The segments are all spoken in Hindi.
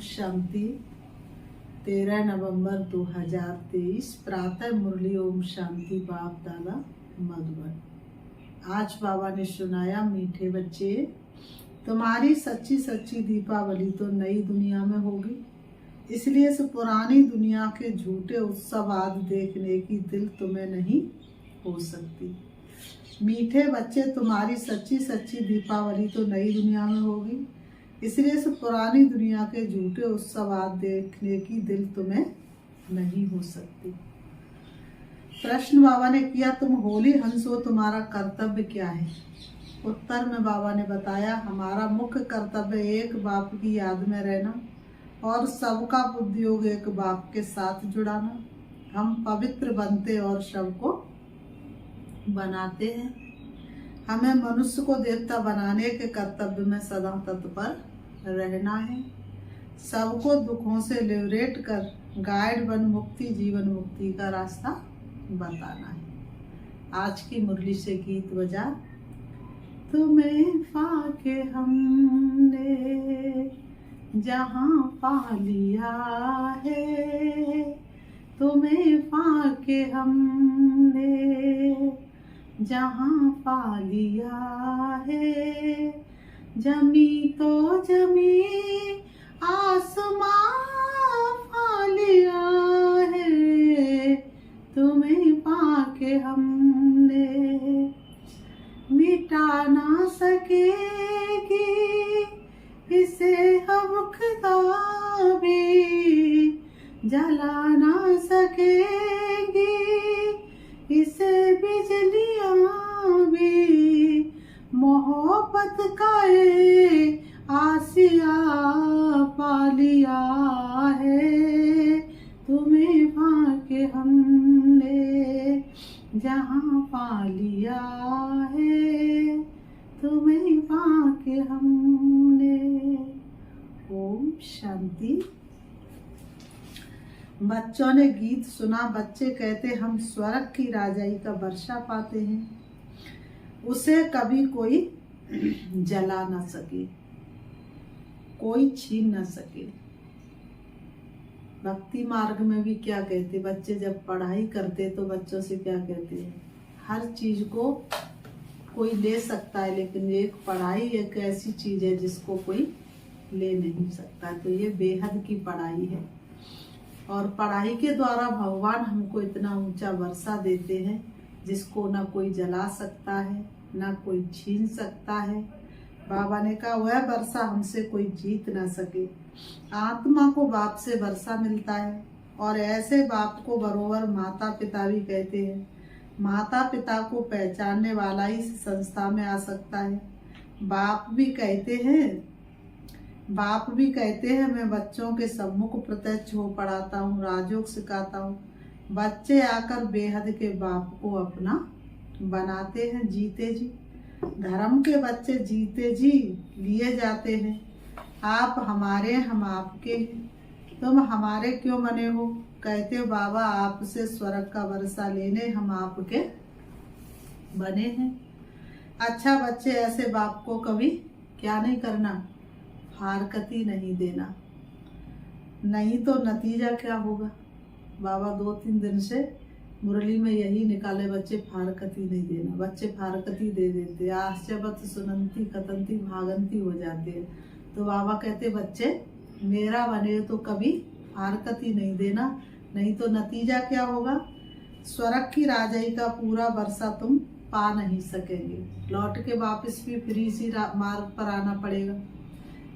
शांति। 13 नवंबर 2023 प्रातः मुरली। ओम शांति। बाप दादा मधुबन। आज बाबा ने सुनाया, मीठे बच्चे, तुम्हारी सच्ची सच्ची दीपावली तो नई दुनिया में होगी, इसलिए इस पुरानी दुनिया के झूठे उत्सव आदि देखने की दिल तुम्हें नहीं हो सकती। मीठे बच्चे, तुम्हारी सच्ची सच्ची दीपावली तो नई दुनिया में होगी, इसलिए इस पुरानी दुनिया के झूठे उत्सव आदि देखने की दिल तुम्हें नहीं हो सकती। प्रश्न बाबा ने किया, तुम होली हंस हो, तुम्हारा कर्तव्य क्या है? उत्तर में बाबा ने बताया, हमारा मुख्य कर्तव्य एक बाप की याद में रहना और सबका उद्योग एक बाप के साथ जुड़ाना। हम पवित्र बनते और सबको बनाते हैं। हमें मनुष्य को देवता बनाने के कर्तव्य में सदा तत्पर रहना है। सबको दुखों से लिबरेट कर गाइड बन मुक्ति, जीवन मुक्ति का रास्ता बताना है। आज की मुरली से गीत बजा, तुम्हें पाके हमने जहाँ पा लिया है, तुम्हें पाके हमने जहाँ पा लिया है, जमी तो जमी आसमां पा लिया है, तुम्हें पाके हमने मिटा ना सकेगी इसे हम खुदा भी, जला ना सकेगी इसे बिजलियां भी, मोहब्बत का ये आसिया पा लिया है, तुम्हें पाके हमने जहाँ पा लिया है, तुम्हें पाके हमने। ओम शांति। बच्चों ने गीत सुना। बच्चे कहते, हम स्वर्ग की राजाई का वर्षा पाते हैं, उसे कभी कोई जला ना सके, कोई छीन ना सके। भक्ति मार्ग में भी क्या कहते बच्चे, जब पढ़ाई करते तो बच्चों से क्या कहते हैं, हर चीज को कोई ले सकता है, लेकिन एक पढ़ाई एक ऐसी चीज है जिसको कोई ले नहीं सकता। तो ये बेहद की पढ़ाई है, और पढ़ाई के द्वारा भगवान हमको इतना ऊंचा वर्षा देते हैं जिसको ना कोई जला सकता है, ना कोई छीन सकता है। बाबा ने कहा, वह वर्षा हमसे कोई जीत ना सके। आत्मा को बाप से वर्षा मिलता है, और ऐसे बाप को बरोबर माता पिता भी कहते हैं। माता पिता को पहचानने वाला ही इस संस्था में आ सकता है। बाप भी कहते हैं मैं बच्चों के सम्मुख प्रत्यक्ष हो पढ़ाता हूँ, राजयोग सिखाता हूँ। बच्चे आकर बेहद के बाप को अपना बनाते हैं। जीते जी धर्म के बच्चे जीते जी लिए जाते हैं। आप हमारे, हम आपके, तुम हमारे क्यों बने हो? कहते हो बाबा, आपसे स्वर्ग का वर्षा लेने हम आपके बने हैं। अच्छा बच्चे, ऐसे बाप को कभी क्या नहीं करना, फारकती नहीं देना, नहीं तो नतीजा क्या होगा। बाबा 2-3 दिन से मुरली में यही निकाले, बच्चे फारकती नहीं देना। बच्चे फारकती दे देते, आश्चर्यवत सुनंती कतंती भागंती हो जाते हैं। तो बाबा कहते, बच्चे मेरा बने तो कभी फारकती नहीं देना, नहीं तो नतीजा क्या होगा, स्वर्ग की राजाई का पूरा वर्षा तुम पा नहीं सकेंगे। लौट के वापस भी फिर इसी मार्ग पर आना पड़ेगा।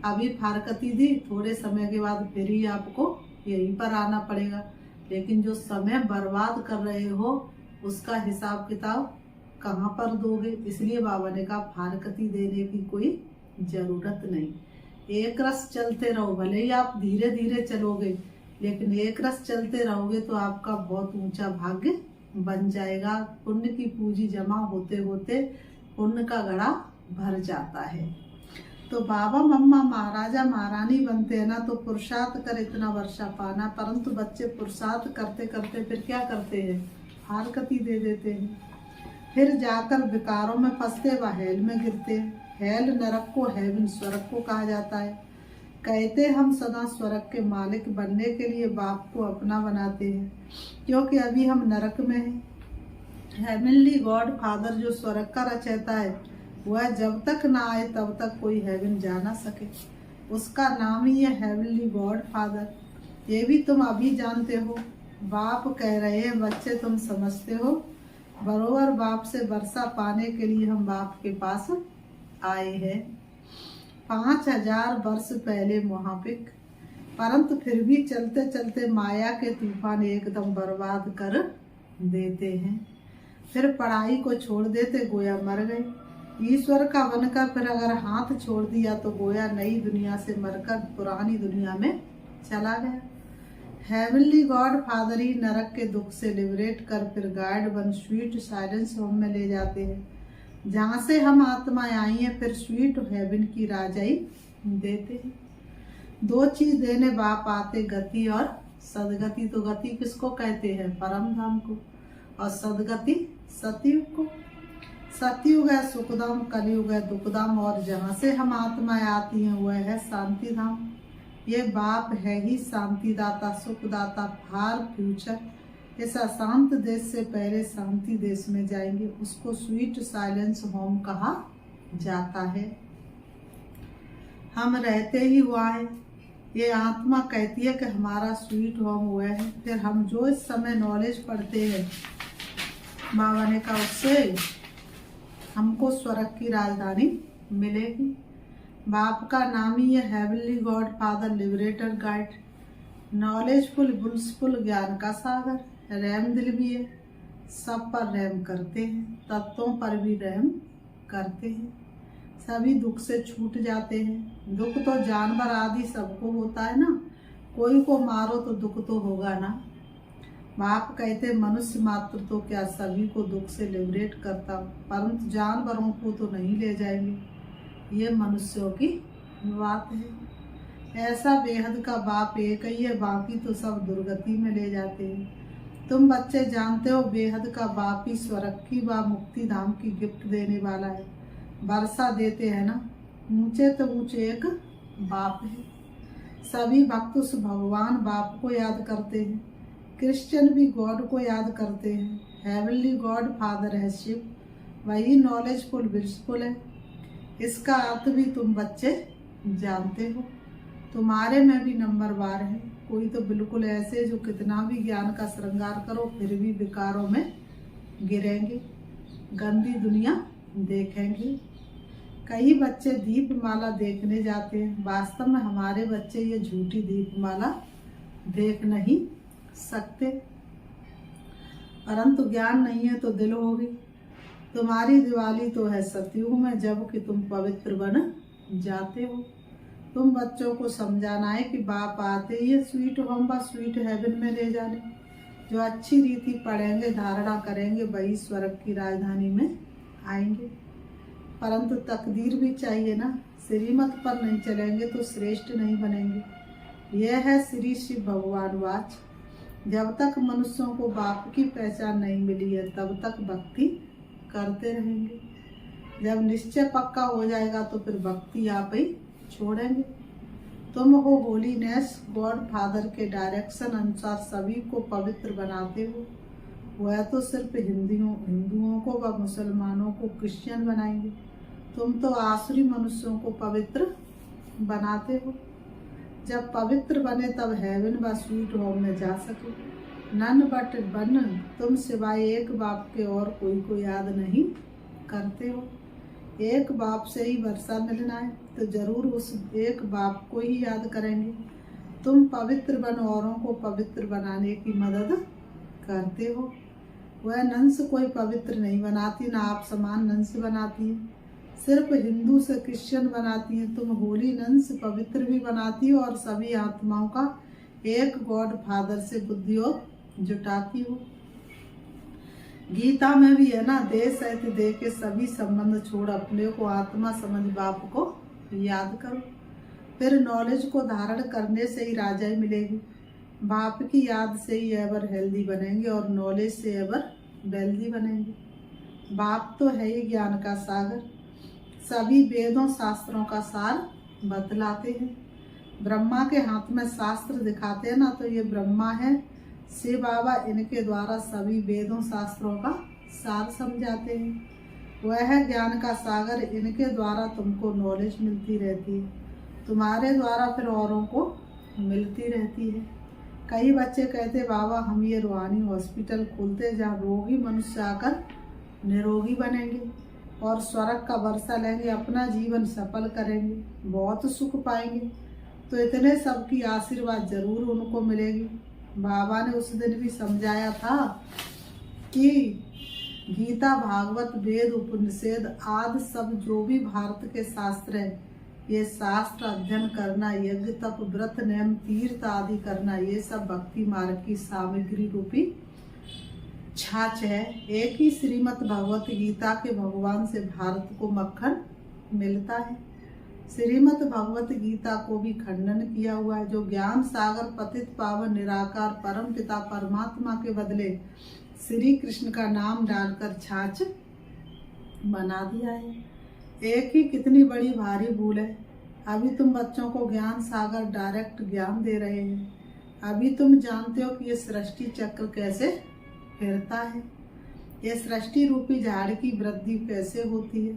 अभी फारकती दी, थोड़े समय के बाद फिर ही आपको यहीं पर आना पड़ेगा, लेकिन जो समय बर्बाद कर रहे हो उसका हिसाब किताब कहाँ पर दोगे। इसलिए बाबा ने कहा, फारकती देने की कोई जरूरत नहीं। एक रस चलते रहो, भले ही आप धीरे धीरे चलोगे, लेकिन एक रस चलते रहोगे तो आपका बहुत ऊंचा भाग्य बन जाएगा। पुण्य की पूंजी जमा होते होते पुण्य का घड़ा भर जाता है। तो बाबा मम्मा महाराजा महारानी बनते हैं ना, तो पुरुषार्थ कर इतना वर्षा पाना। परंतु बच्चे पुरुषार्थ करते करते फिर क्या करते हैं, फारकती दे देते हैं। फिर जाकर विकारों में फंसते व हेल में गिरते हैं। हेल नरक को, हेवन स्वर्ग को कहा जाता है। कहते हम सदा स्वर्ग के मालिक बनने के लिए बाप को अपना बनाते हैं, क्योंकि अभी हम नरक में हैं। हेवनली गॉड फादर जो स्वर्ग का रचयिता है, वह जब तक ना आए तब तक कोई हेवन जा ना सके। उसका नाम ही है हेवनली गॉड फादर। ये भी तुम अभी जानते हो। बाप कह रहे हैं बच्चे तुम समझते हो। बरोबर बाप से वर्षा पाने के लिए हम बाप के पास आए हैं 5000 वर्ष पहले महापिक, परंतु फिर भी चलते चलते माया के तूफान एकदम बर्बाद कर देते हैं। फिर पढ़ाई को छोड़ देते गोया मर गए। ईश्वर का बनकर फिर अगर हाथ छोड़ दिया तो गोया नई दुनिया से मरकर पुरानी दुनिया में चला गया। हेवनली गॉड फादर ही नरक के दुख से लिबरेट कर फिर गाइड बन स्वीट साइलेंस होम में ले जाते हैं, जहाँ से हम आत्माएं आई हैं। फिर स्वीट हेवन की राजाई देते हैं। 2 चीज देने बाप आते, गति और सदगति। तो गति किसको कहते हैं? परम धाम को। और सदगति सतयुग को। सतयुग है सुखधाम, कलयुग है दुखधाम, और जहाँ से हम आत्माएं आती हैं वह है शांति धाम। ये बाप है ही शांति दाता, सुखदाता, फार फ्यूचर। इस अशांत देश से पहले शांति देश में जाएंगे, उसको स्वीट साइलेंस होम कहा जाता है। हम रहते ही हुआ है। ये आत्मा कहती है कि हमारा स्वीट होम हुआ है। फिर हम जो इस समय नॉलेज पढ़ते हैं बाबा ने कहा, उससे हमको स्वर्ग की राजधानी मिलेगी। बाप का नाम ही है heavenly god father, liberator, guide, knowledgeful, blissful, ज्ञान का सागर। रहम दिल भी है, सब पर रहम करते हैं, तत्वों पर भी रहम करते हैं। सभी दुख से छूट जाते हैं। दुख तो जानवर आदि सबको होता है ना, कोई को मारो तो दुख तो होगा ना। बाप कहते मनुष्य मात्र तो क्या सभी को दुख से लिबरेट करता, परंतु जानवरों को तो नहीं ले जाएंगे। ये मनुष्यों की बात है। ऐसा बेहद का बाप एक ही है, बाकी तो सब दुर्गति में ले जाते हैं। तुम बच्चे जानते हो बेहद का बाप ही स्वर्ग की व मुक्ति धाम की गिफ्ट देने वाला है। वर्षा देते हैं ना, ऊंचे तो ऊंचे एक बाप है। सभी भक्त उस भगवान बाप को याद करते हैं। क्रिश्चियन भी गॉड को याद करते हैं। हेवनली गॉड फादर है शिव, वही नॉलेजफुल ब्लिसफुल है। इसका अर्थ भी तुम बच्चे जानते हो। तुम्हारे में भी नंबरवार है। कोई तो बिल्कुल ऐसे जो कितना भी ज्ञान का श्रृंगार करो फिर भी विकारों में गिरेंगे, गंदी दुनिया देखेंगे। कई बच्चे दीपमाला देखने जाते हैं, वास्तव में हमारे बच्चे ये झूठी दीपमाला देख नहीं सकते। परंतु ज्ञान नहीं है तो दिल होगी। तुम्हारी दिवाली तो है सतयुग में, जबकि तुम पवित्र बन जाते हो। तुम बच्चों को समझाना है कि बाप आते ये स्वीट होम व स्वीट हेवन में ले जाने। जो अच्छी रीति पढ़ेंगे, धारणा करेंगे, वही स्वर्ग की राजधानी में आएंगे। परंतु तकदीर भी चाहिए ना। श्रीमत पर नहीं चलेंगे तो श्रेष्ठ नहीं बनेंगे। यह है श्री शिव भगवान वाच। जब तक मनुष्यों को बाप की पहचान नहीं मिली है तब तक भक्ति करते रहेंगे। जब निश्चय पक्का हो जाएगा तो फिर भक्ति आप ही छोड़ेंगे। तुम हो होलीनेस गॉड फादर के डायरेक्शन अनुसार सभी को पवित्र बनाते हो। वह तो सिर्फ हिंदुओं को व मुसलमानों को क्रिश्चियन बनाएंगे। तुम तो आसुरी मनुष्यों को पवित्र बनाते हो। जब पवित्र बने तब हेवन व स्वीट होम में जा सके। नन बट बन तुम सिवाय एक बाप के और कोई को याद नहीं करते हो। एक बाप से ही वर्षा मिलना है तो जरूर उस एक बाप को ही याद करेंगे। तुम पवित्र बन औरों को पवित्र बनाने की मदद करते हो। वह नंस कोई पवित्र नहीं बनाती, ना आप समान नंस बनाती है। सिर्फ हिंदू से क्रिश्चियन बनाती है। तुम होली नंस पवित्र भी बनाती हो और सभी आत्माओं का एक गॉड फादर से बुद्धियोग जुटाती हो। गीता में भी है ना, देश सहित देह के सभी संबंध छोड़ अपने को आत्मा समझ बाप को याद करो। फिर नॉलेज को धारण करने से ही राजाई मिलेगी। बाप की याद से ही एवर हेल्दी बनेंगे और नॉलेज से एवर वेल्दी बनेंगे। बाप तो है ही ज्ञान का सागर, सभी वेदों शास्त्रों का सार बतलाते हैं। ब्रह्मा के हाथ में शास्त्र दिखाते हैं ना, तो ये ब्रह्मा है, शिव बाबा इनके द्वारा सभी वेदों शास्त्रों का सार समझाते हैं। वह ज्ञान का सागर, इनके द्वारा तुमको नॉलेज मिलती रहती है, तुम्हारे द्वारा फिर औरों को मिलती रहती है। कई बच्चे कहते बाबा हम ये रूहानी हॉस्पिटल खोलते जहाँ रोगी मनुष्य आकर निरोगी बनेंगे और स्वर्ग का वर्षा लेंगे, अपना जीवन सफल करेंगे, बहुत सुख पाएंगे। तो इतने सबकी आशीर्वाद जरूर उनको मिलेगी। बाबा ने उस दिन भी समझाया था कि गीता, भागवत, वेद, उपनिषद आदि सब जो भी भारत के शास्त्र है, ये शास्त्र अध्ययन करना, यज्ञ, तप, व्रत, नियम, तीर्थ आदि करना, ये सब भक्ति मार्ग की सामग्री रूपी छाछ है। एक ही श्रीमद् भगवत गीता के भगवान से भारत को मक्खन मिलता है। श्रीमद् भगवत गीता को भी खंडन किया हुआ है, जो ज्ञान सागर, पतित पावन, निराकार परम पिता परमात्मा के बदले श्री कृष्ण का नाम डालकर छाछ बना दिया है। एक ही कितनी बड़ी भारी भूल है। अभी तुम बच्चों को ज्ञान सागर डायरेक्ट ज्ञान दे रहे हैं। अभी तुम जानते हो कि ये सृष्टि चक्र कैसे फिरता है, ये सृष्टि रूपी झाड़ की वृद्धि कैसे होती है।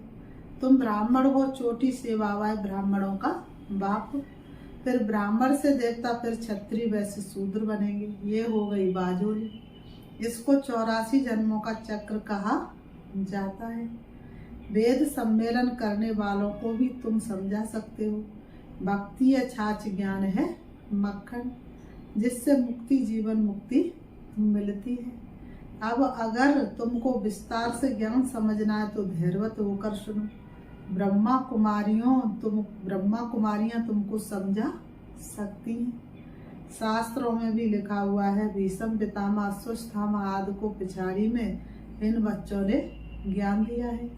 तुम ब्राह्मण हो, चोटी से बाबा है ब्राह्मणों का बाप, फिर ब्राह्मण से देवता, फिर क्षत्रिय, वैसे शूद्र बनेंगे। ये हो गई बाजोली। इसको 84 जन्मों का चक्र कहा जाता है। वेद सम्मेलन करने वालों को भी तुम समझा सकते हो। भक्ति या छाछ ज्ञान है मक्खन, जिससे मुक्ति, जीवन मुक्ति मिलती है। अब अगर तुमको विस्तार से ज्ञान समझना है तो धैर्यवत होकर सुनो। ब्रह्मा कुमारियां तुमको समझा सकती हैं। शास्त्रों में भी लिखा हुआ है, भीष्म पितामह, अश्वत्थामा आदि को पिछाड़ी में इन बच्चों ने ज्ञान दिया है।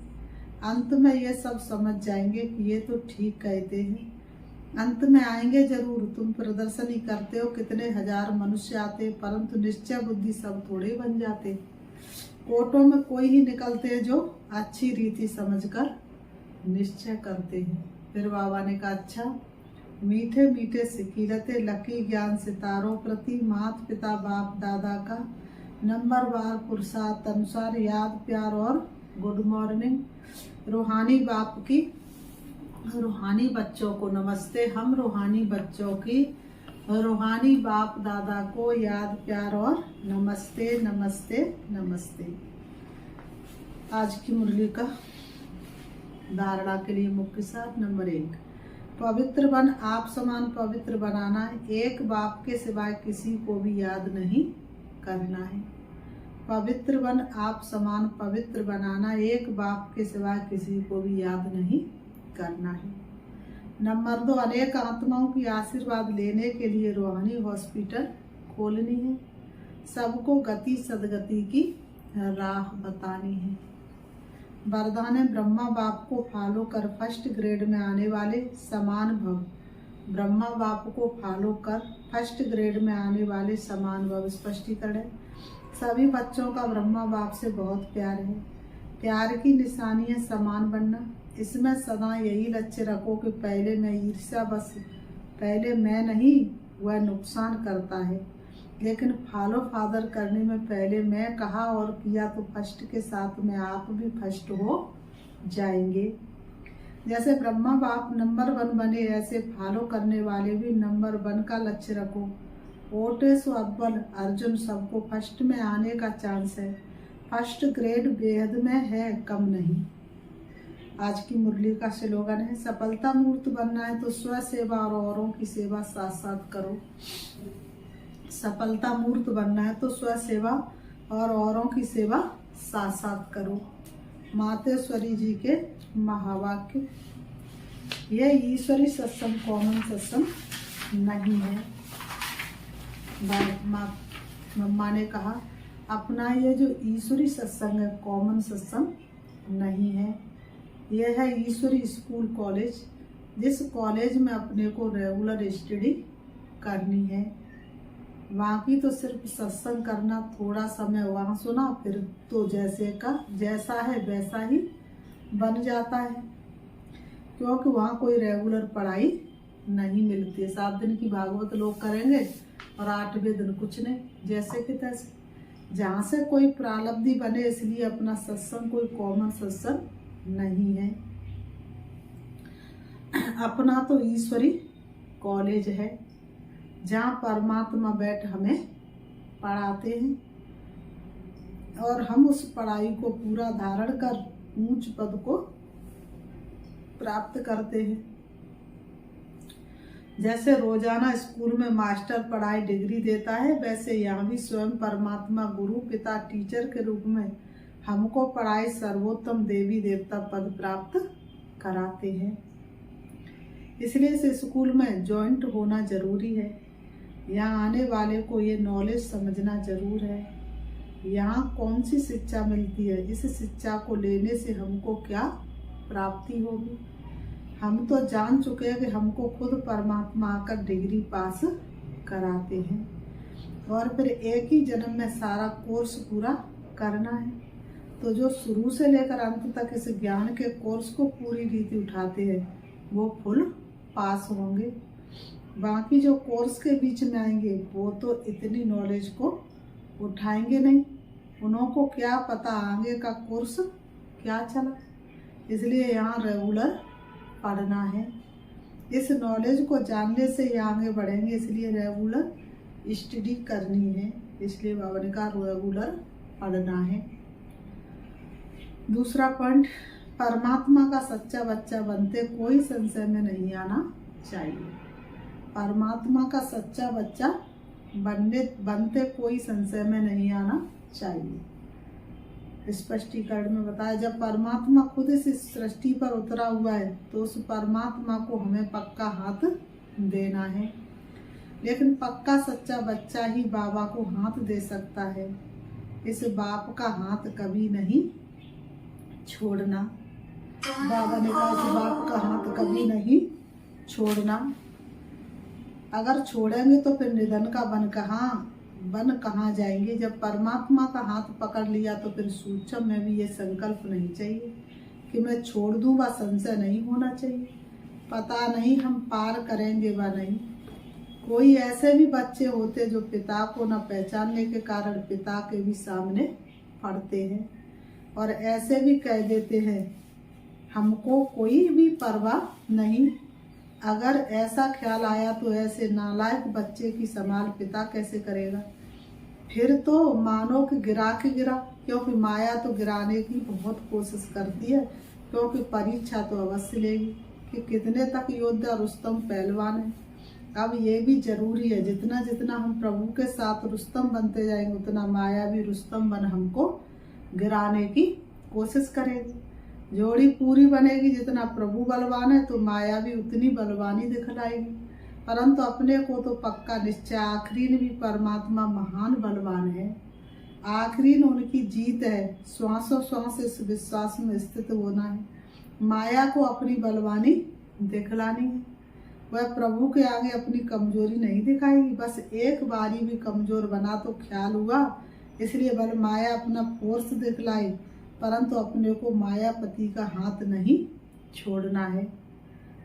अंत में ये सब समझ जाएंगे कि ये तो ठीक कहते हैं। अंत में आएंगे जरूर। तुम प्रदर्शनी करते हो, कितने हजार मनुष्य आते, परंतु निश्चय बुद्धि सब थोड़े बन जाते। कोटों में कोई ही निकलते हैं जो अच्छी रीति समझकर निश्चय करते हैं। फिर बाबा ने कहा, अच्छा मीठे मीठे सिकीलते लकी ज्ञान सितारों प्रति, माता पिता बाप दादा का नंबरवार पुरुषार्थ अनुसार याद, प्यार और गुड मॉर्निंग। रूहानी बाप की रूहानी बच्चों को नमस्ते। हम रूहानी बच्चों की रूहानी बाप दादा को याद, प्यार और नमस्ते नमस्ते नमस्ते। आज की मुरली का धारणा के लिए मुख्य सार नंबर 1, पवित्र बन, आप समान पवित्र बनाना है। एक बाप के सिवाय किसी को भी याद नहीं करना है। पवित्र बन, आप समान पवित्र बनाना, एक बाप के सिवाय किसी को भी याद नहीं करना है। नंबर 2, अनेक आत्माओं की आशीर्वाद लेने के लिए रूहानी हॉस्पिटल खोलनी है। सबको गति सदगति की राह बतानी है। वरदान है, ब्रह्मा बाप को फॉलो कर फर्स्ट ग्रेड में आने वाले समान भव। ब्रह्मा बाप को फॉलो कर फर्स्ट ग्रेड में आने वाले समान भव। स्पष्टीकरण है, सभी बच्चों का ब्रह्मा बाप से बहुत प्यार है। प्यार की निशानी है समान बनना। इसमें सदा यही लक्ष्य रखो कि पहले मैं ईर्ष्या, बस पहले मैं नहीं, वह नुकसान करता है। लेकिन फॉलो फादर करने में पहले मैं कहा और किया तो फर्स्ट के साथ में आप भी फर्स्ट हो जाएंगे। जैसे ब्रह्मा बाप नंबर 1 बने, ऐसे फॉलो करने वाले भी नंबर 1 का लक्ष्य रखो। ओटेस अव्वल अर्जुन, सबको फर्स्ट में आने का चांस है। फर्स्ट ग्रेड बेहद में है, कम नहीं। आज की मुरली का स्लोगन है, सफलता मूर्त बनना है तो स्व सेवा और औरों की सेवा साथ साथ करो। सफलता मूर्त बनना है तो स्व सेवा और औरों की सेवा साथ साथ करो। मातेश्वरी जी के महावाक्य। यह ईश्वरी सत्संग कॉमन सत्संग नहीं है। मम्मा ने कहा, अपना ये जो ईश्वरी सत्संग है कॉमन सत्संग नहीं है। यह है ईश्वरी स्कूल कॉलेज, जिस कॉलेज में अपने को रेगुलर स्टडी करनी है। वहाँ की तो सिर्फ सत्संग करना, थोड़ा समय वहाँ सुना, फिर तो जैसा है वैसा ही बन जाता है, क्योंकि वहाँ कोई रेगुलर पढ़ाई नहीं मिलती है। 7 दिन की भागवत लोग करेंगे और 8वें दिन कुछ नहीं, जैसे कि तैसे। जहाँ से कोई प्रारब्धि बने, इसलिए अपना सत्संग कोई कॉमन सत्संग नहीं है। अपना तो ईश्वरी कॉलेज है, जहाँ परमात्मा बैठ हमें पढ़ाते हैं और हम उस पढ़ाई को पूरा धारण कर ऊंच पद को प्राप्त करते हैं। जैसे रोजाना स्कूल में मास्टर पढ़ाई डिग्री देता है, वैसे यहाँ भी स्वयं परमात्मा गुरु पिता टीचर के रूप में हमको पढ़ाई सर्वोत्तम देवी देवता पद प्राप्त कराते हैं। इसलिए इस स्कूल में जॉइंट होना जरूरी है। यहाँ आने वाले को ये नॉलेज समझना जरूर है, यहाँ कौन सी शिक्षा मिलती है, इस शिक्षा को लेने से हमको क्या प्राप्ति होगी। हम तो जान चुके हैं कि हमको खुद परमात्मा आकर डिग्री पास कराते हैं और फिर एक ही जन्म में सारा कोर्स पूरा करना है। तो जो शुरू से लेकर अंत तक इस ज्ञान के कोर्स को पूरी रीति उठाते हैं वो फुल पास होंगे। बाकी जो कोर्स के बीच में आएंगे वो तो इतनी नॉलेज को उठाएंगे नहीं, उनको क्या पता आगे का कोर्स क्या चला। इसलिए यहाँ रेगुलर पढ़ना है, इस नॉलेज को जानने से ही आगे बढ़ेंगे। इसलिए रेगुलर स्टडी करनी है, इसलिए बाबा ने कहा रेगुलर पढ़ना है। दूसरा पॉइंट, परमात्मा का सच्चा बच्चा बनते कोई संशय में नहीं आना चाहिए। परमात्मा का सच्चा बच्चा बनते कोई संशय में नहीं आना चाहिए। स्पष्टीकरण में बताया, जब परमात्मा खुद इस सृष्टि पर उतरा हुआ है तो उस परमात्मा को हमें पक्का हाथ देना है। लेकिन पक्का सच्चा बच्चा ही बाबा को हाथ दे सकता है। इस बाप का हाथ कभी नहीं छोड़ना। बाबा ने कहा इस बाप का हाथ कभी नहीं छोड़ना। अगर छोड़ेंगे तो फिर निधन का बन कहाँ जाएंगे। जब परमात्मा का हाथ पकड़ लिया तो फिर सूक्ष्म में भी ये संकल्प नहीं चाहिए कि मैं छोड़ दूँ, व संशय नहीं होना चाहिए। पता नहीं हम पार करेंगे व नहीं। कोई ऐसे भी बच्चे होते जो पिता को न पहचानने के कारण पिता के भी सामने पढ़ते हैं और ऐसे भी कह देते हैं हमको कोई भी परवाह नहीं। अगर ऐसा ख्याल आया तो ऐसे नालायक बच्चे की संभाल पिता कैसे करेगा। फिर तो मानो कि गिरा के गिरा, क्योंकि माया तो गिराने की बहुत कोशिश करती है, क्योंकि परीक्षा तो अवश्य लेगी कि कितने तक योद्धा रुस्तम पहलवान है। अब ये भी जरूरी है, जितना जितना हम प्रभु के साथ रुस्तम बनते जाएंगे उतना माया भी रुस्तम बन हमको गिराने की कोशिश करेगी। जोड़ी पूरी बनेगी, जितना प्रभु बलवान है तो माया भी उतनी बलवानी दिखलाएगी। परंतु अपने को तो पक्का निश्चय आखिरीन भी परमात्मा महान बलवान है। आखिरीन उनकी जीत है। श्वासों श्वास इस विश्वास में स्थित होना है। माया को अपनी बलवानी दिखलानी है। वह प्रभु के आगे अपनी कमजोरी नहीं दिखाएगी। बस एक बारी भी कमजोर बना तो ख्याल हुआ, इसलिए बल माया अपना फोर्स दिखलाई, परंतु अपने को मायापति का हाथ नहीं छोड़ना है।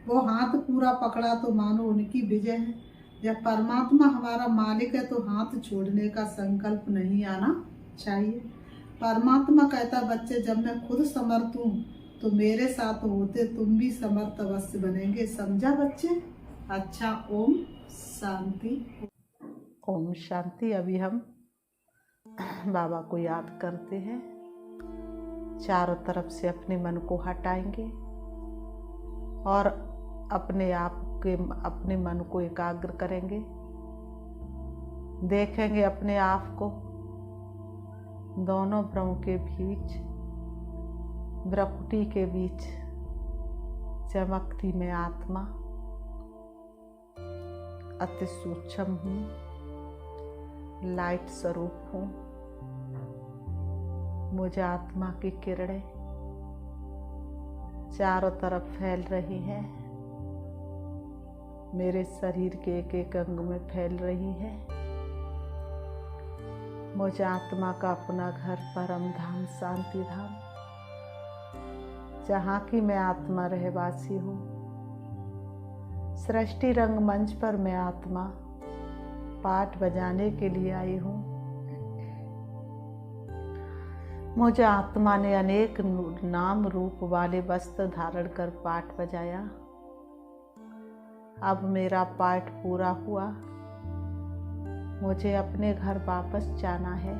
वो हाथ पूरा पकड़ा तो मानो उनकी विजय है। जब परमात्मा हमारा मालिक है तो हाथ छोड़ने का संकल्प नहीं आना चाहिए। परमात्मा कहता बच्चे जब मैं खुद समर्थ हूँ तो मेरे साथ होते तुम भी समर्थ अवश्य बनेंगे। समझा बच्चे? अच्छा, ओम शांति। ओम शांति। अभी हम बाबा को याद करते हैं। चारों तरफ से अपने मन को हटाएंगे और अपने मन को एकाग्र करेंगे। देखेंगे अपने आप को दोनों भ्रम के बीच, भ्रकुटी के बीच चमकती मैं आत्मा अति सूक्ष्म हूँ, लाइट स्वरूप हूँ। मुझे आत्मा की किरणें चारों तरफ फैल रही हैं, मेरे शरीर के एक एक अंग में फैल रही है। मुझे आत्मा का अपना घर परम धाम शांति धाम, जहाँ की मैं आत्मा रहवासी हूँ, सृष्टि रंगमंच पर मैं आत्मा पाठ बजाने के लिए आई हूँ। मुझे आत्मा ने अनेक नाम रूप वाले वस्त्र धारण कर पाठ बजाया। अब मेरा पाठ पूरा हुआ। मुझे अपने घर वापस जाना है।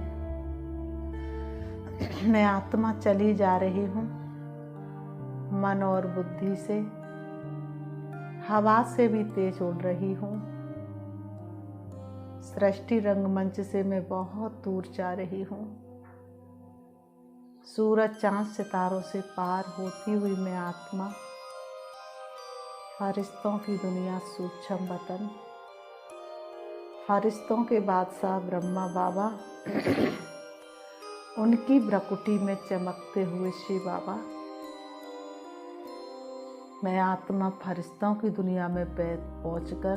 मैं आत्मा चली जा रही हूँ। मन और बुद्धि से हवा से भी तेज उड़ रही हूँ। सृष्टि रंगमंच से मैं बहुत दूर जा रही हूँ। सूरज चांद सितारों से पार होती हुई मैं आत्मा फरिश्तों की दुनिया सूक्ष्म वतन, फरिश्तों के बादशाह ब्रह्मा बाबा, उनकी भ्रकुटी में चमकते हुए शिव बाबा। मैं आत्मा फरिश्तों की दुनिया में पहुंचकर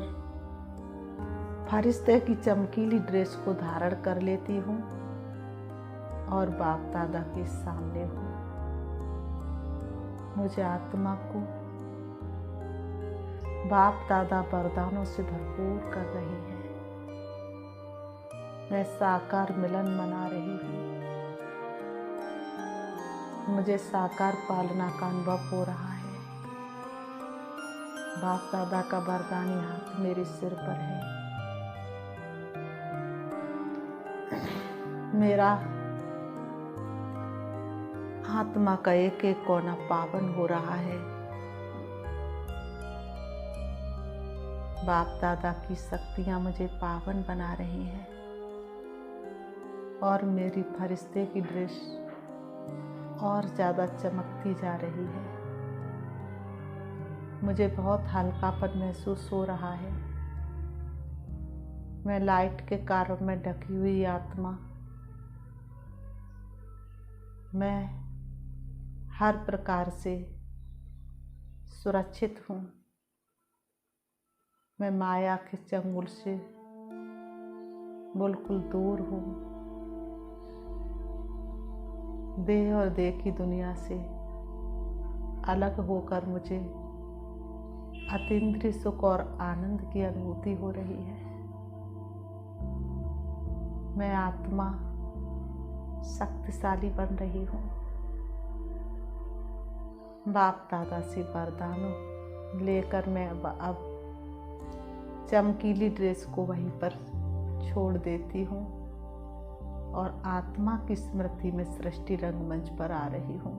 फरिश्ते की चमकीली ड्रेस को धारण कर लेती हूँ और बाप दादा के सामने हूँ। मुझे आत्मा को बाप दादा वरदानों से भरपूर कर रहे हैं। मैं साकार मिलन मना रही हूँ। मुझे साकार पालना का अनुभव हो रहा है। बाप दादा का वरदानी हाथ मेरे सिर पर है। मेरा आत्मा का एक एक कोना पावन हो रहा है। बाप दादा की शक्तियां मुझे पावन बना रही हैं और मेरी फरिश्ते की ड्रेस और ज़्यादा चमकती जा रही है। मुझे बहुत हल्कापन महसूस हो रहा है। मैं लाइट के कारण में ढकी हुई आत्मा, मैं हर प्रकार से सुरक्षित हूँ। मैं माया के चंगुल से बिल्कुल दूर हूँ। देह और देह की दुनिया से अलग होकर मुझे अतीन्द्रिय सुख और आनंद की अनुभूति हो रही है। मैं आत्मा शक्तिशाली बन रही हूँ। बाप दादा से वरदान लेकर मैं अब चमकीली ड्रेस को वहीं पर छोड़ देती हूँ और आत्मा की स्मृति में सृष्टि रंगमंच पर आ रही हूँ।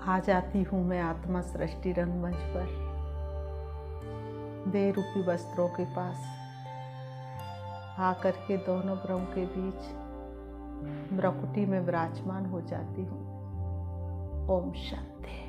आ जाती हूँ मैं आत्मा सृष्टि रंगमंच पर, देह रूपी वस्त्रों के पास आकर के दोनों ब्रह्म के बीच भ्रकुटी में विराजमान हो जाती हूँ। ओम शांति।